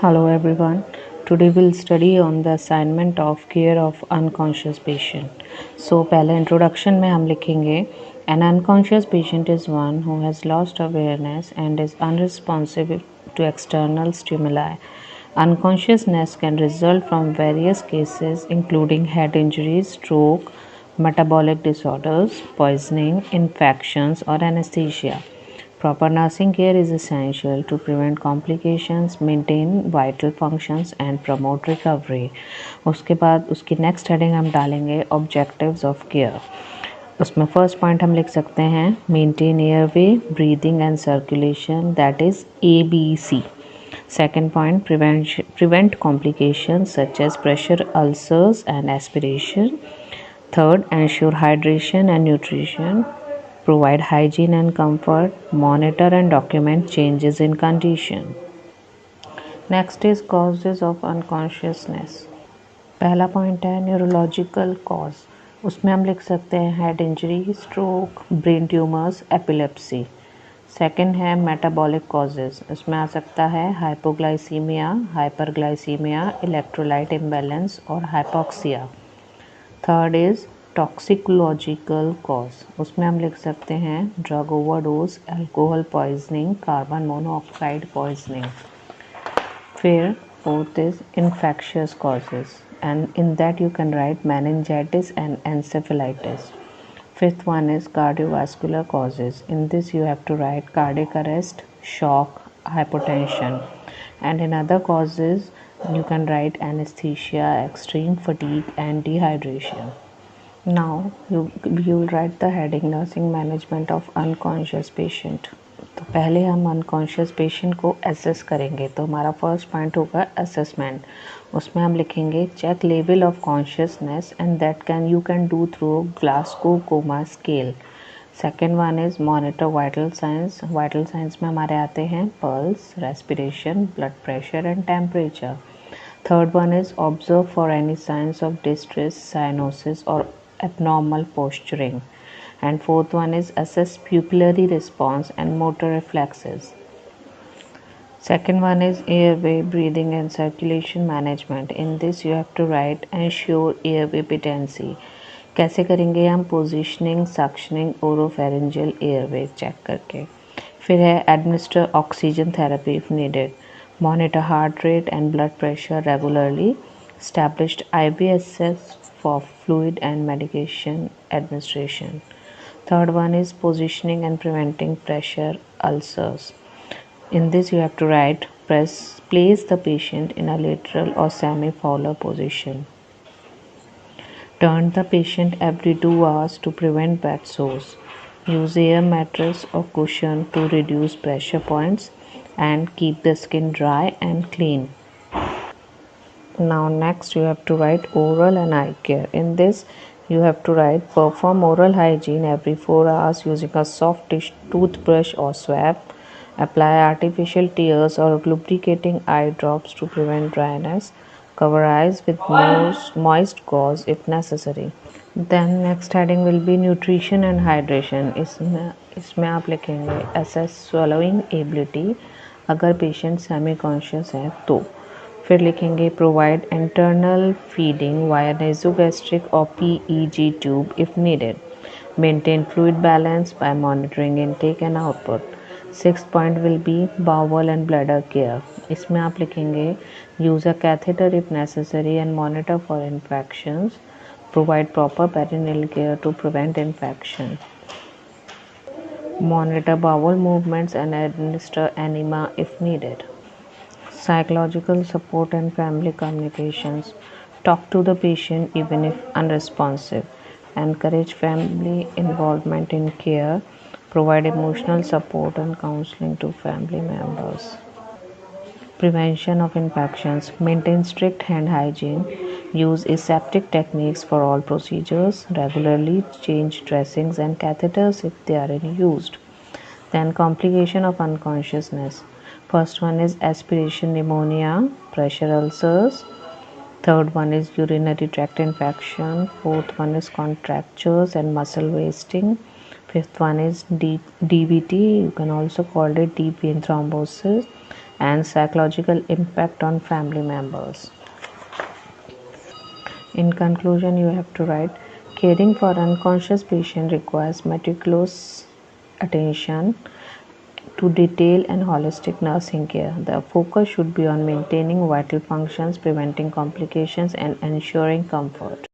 Hello everyone. Today we'll study on the assignment of care of unconscious patient. So पहले introduction में हम लिखेंगे an unconscious patient is one who has lost awareness and is unresponsive to external stimuli. Unconsciousness can result from various cases including head injuries, stroke, metabolic disorders, poisoning, infections or anesthesia. Proper nursing care is essential to prevent complications, maintain vital functions and promote recovery. उसके बाद उसकी next heading हम डालेंगे objectives of care. उसमें first point हम लिख सकते हैं maintain airway, breathing and circulation, that is ABC. Second point, prevent complications such as pressure ulcers and aspiration. Third, ensure hydration and nutrition. Provide hygiene and comfort. Monitor and document changes in condition. Next is causes of unconsciousness. पहला point है neurological cause. उसमें हम लिख सकते हैं head injury, stroke, brain tumours, epilepsy. Second है metabolic causes. उसमें आ सकता है हाइपोग्लाइसीमिया, हाइपरग्लाइसीमिया, इलेक्ट्रोलाइट इम्बैलेंस और hypoxia. Third is toxicological cause. उसमें हम लिख सकते हैं drug overdose, alcohol poisoning, carbon monoxide poisoning. फिर fourth is infectious causes, and in that you can write meningitis and encephalitis. Fifth one is cardiovascular causes. In this you have to write cardiac arrest, shock, hypotension. And in other causes you can write anesthesia, extreme fatigue and dehydration. Now you will write the heading nursing management of unconscious patient. तो पहले हम unconscious patient को assess करेंगे. तो हमारा first point होगा assessment. उसमें हम लिखेंगे check level of consciousness and that you can do through Glasgow coma scale. Second one is monitor vital signs. Vital signs में हमारे आते हैं pulse, respiration, blood pressure and temperature. Third one is observe for any signs of distress, cyanosis और abnormal posturing. And fourth one is assess pupillary response and motor reflexes. Second one is airway, breathing and circulation management. In this you have to write ensure airway patency. कैसे करेंगे हम positioning, suctioning, oropharyngeal airway check करके. फिर है administer oxygen therapy if needed. Monitor heart rate and blood pressure regularly. Established IVSS for fluid and medication administration. Third one is positioning and preventing pressure ulcers. In this you have to write place the patient in a lateral or semi-fowler position. Turn the patient every 2 hours to prevent bed sores. Use air mattress or cushion to reduce pressure points and keep the skin dry and clean. Now next you have to write oral and eye care. In this you have to write perform oral hygiene every 4 hours using a soft toothbrush or swab. Apply artificial tears or lubricating eye drops to prevent dryness. Cover eyes with moist gauze if necessary. Then next heading will be nutrition and hydration. इसमें आप लिखेंगे assess swallowing ability अगर patient semi conscious है तो. फिर लिखेंगे provide internal feeding via nasogastric और PEG tube if needed. Maintain fluid balance by monitoring intake and output. Sixth point will be bowel and bladder care. इसमें आप लिखेंगे use a catheter if necessary and monitor for infections. Provide proper perineal care to prevent infection. Monitor bowel movements and administer enema if needed. Psychological support and family communications. Talk to the patient even if unresponsive. Encourage family involvement in care. Provide emotional support and counseling to family members. Prevention of infections. Maintain strict hand hygiene. Use aseptic techniques for all procedures. Regularly change dressings and catheters if they are used. Then complication of unconsciousness. First one is aspiration pneumonia, pressure ulcers. Third one is urinary tract infection. Fourth one is contractures and muscle wasting. Fifth one is DVT. You can also call it deep vein thrombosis. and psychological impact on family members. In conclusion, you have to write, caring for unconscious patient requires meticulous attention to detail and holistic nursing care. The focus should be on maintaining vital functions, preventing complications, and ensuring comfort.